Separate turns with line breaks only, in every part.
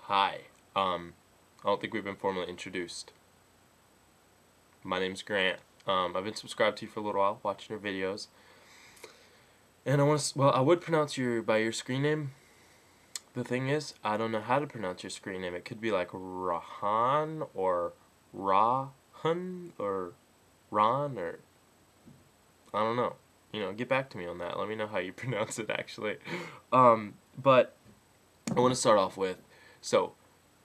Hi. I don't think we've been formally introduced. My name's Grant. I've been subscribed to you for a little while, watching your videos, and I would pronounce your by your screen name. The thing is, I don't know how to pronounce your screen name. It could be like Rahan or Rahan or Ron or I don't know. Get back to me on that. Let me know how you pronounce it actually. But I want to start off with so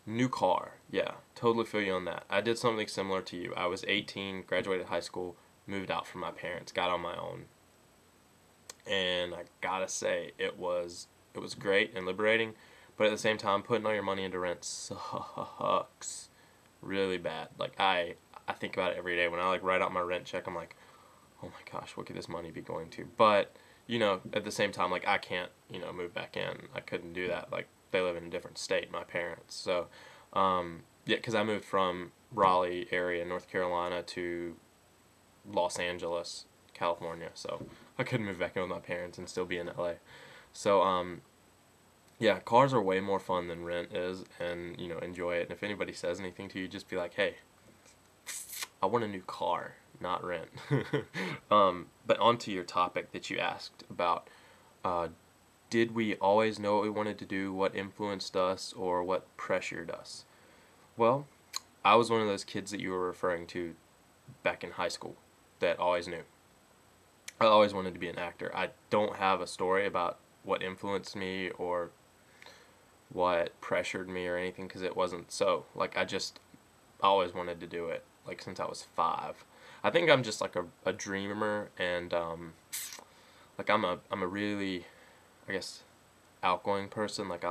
new car. Yeah, totally feel you on that. I did something similar to you. I was 18, graduated high school, moved out from my parents, got on my own. And I gotta say, it was great and liberating, but at the same time, putting all your money into rent sucks really bad. I think about it every day. When I write out my rent check, I'm like, oh my gosh, what could this money be going to? But at the same time, I can't move back in. I couldn't do that. They live in a different state, my parents. So yeah, because I moved from Raleigh area, North Carolina, to Los Angeles, California. So I couldn't move back in with my parents and still be in LA. So yeah, cars are way more fun than rent is, and enjoy it. And if anybody says anything to you, just be like, hey, I want a new car, not rent. But onto your topic that you asked about, uh, did we always know what we wanted to do, what influenced us, or what pressured us? Well, I was one of those kids that you were referring to back in high school that always knew. I always wanted to be an actor. I don't have a story about what influenced me or what pressured me or anything because it wasn't so. I just always wanted to do it, since I was 5. I think I'm just a dreamer and I'm a really, I guess, outgoing person. I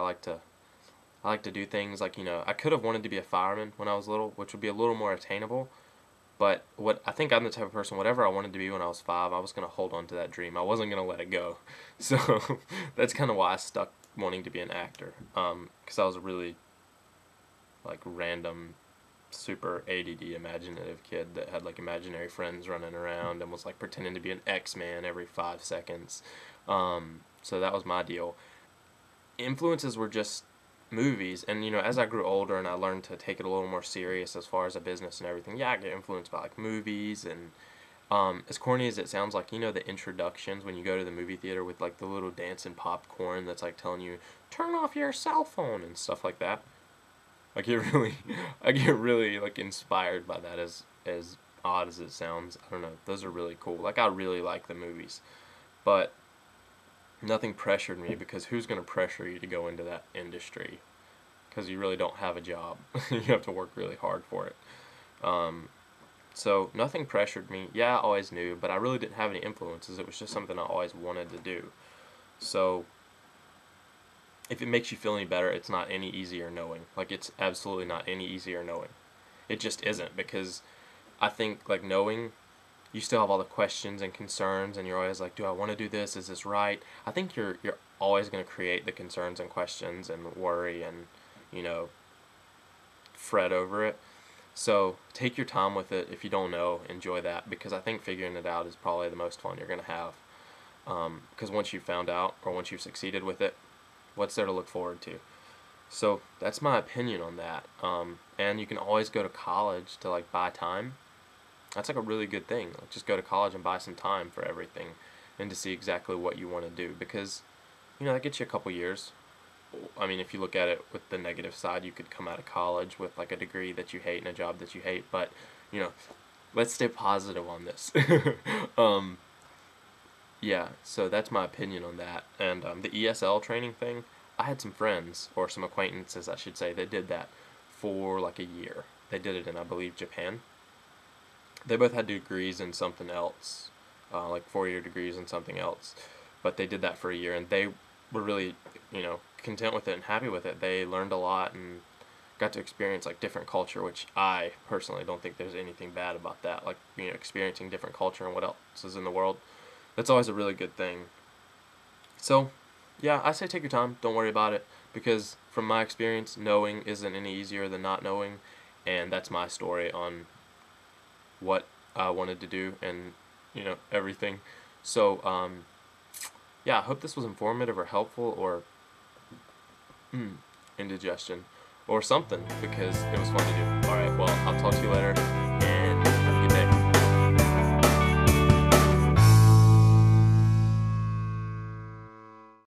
like to do things I could have wanted to be a fireman when I was little, which would be a little more attainable. But what I think I'm the type of person, whatever I wanted to be when I was 5, I was gonna hold on to that dream. I wasn't gonna let it go. So that's kind of why I stuck wanting to be an actor. Because I was a really random, super ADD imaginative kid that had imaginary friends running around and was pretending to be an X-Man every 5 seconds. So that was my deal. Influences were just movies, and as I grew older and I learned to take it a little more serious as far as a business and everything, yeah, I get influenced by movies. And as corny as it sounds, the introductions when you go to the movie theater with the little dancing popcorn that's telling you turn off your cell phone and stuff like that. I get really I get really inspired by that, as odd as it sounds. I don't know, those are really cool. I really like the movies, but nothing pressured me because who's going to pressure you to go into that industry? Because you really don't have a job. You have to work really hard for it. Um, so nothing pressured me. Yeah, I always knew, but I really didn't have any influences. It was just something I always wanted to do. So if it makes you feel any better, it's not any easier knowing. It's absolutely not any easier knowing. It just isn't, because I think knowing, you still have all the questions and concerns, and you're always like, do I want to do this? Is this right? I think you're always going to create the concerns and questions and worry and you know fret over it. So take your time with it. If you don't know, enjoy that, because I think figuring it out is probably the most fun you're going to have. Because once you've found out, or once you've succeeded with it, what's there to look forward to? So that's my opinion on that. And you can always go to college to buy time. That's a really good thing. Just go to college and buy some time for everything, and to see exactly what you want to do, because that gets you a couple years. I mean, if you look at it with the negative side, you could come out of college with a degree that you hate and a job that you hate. But you know, let's stay positive on this. um, yeah, so that's my opinion on that. And the ESL training thing, I had some friends, or some acquaintances, I should say, that did that for a year. They did it in, I believe, Japan. They both had degrees in something else, 4-year degrees in something else, but they did that for a year, and they were really, content with it and happy with it. They learned a lot and got to experience different culture, which I personally don't think there's anything bad about that. Experiencing different culture and what else is in the world, that's always a really good thing. So, yeah, I say take your time. Don't worry about it, because from my experience, knowing isn't any easier than not knowing, and that's my story on what I wanted to do and everything. So yeah, I hope this was informative or helpful or indigestion. or something, because it was fun to do. Alright, well, I'll talk to you later.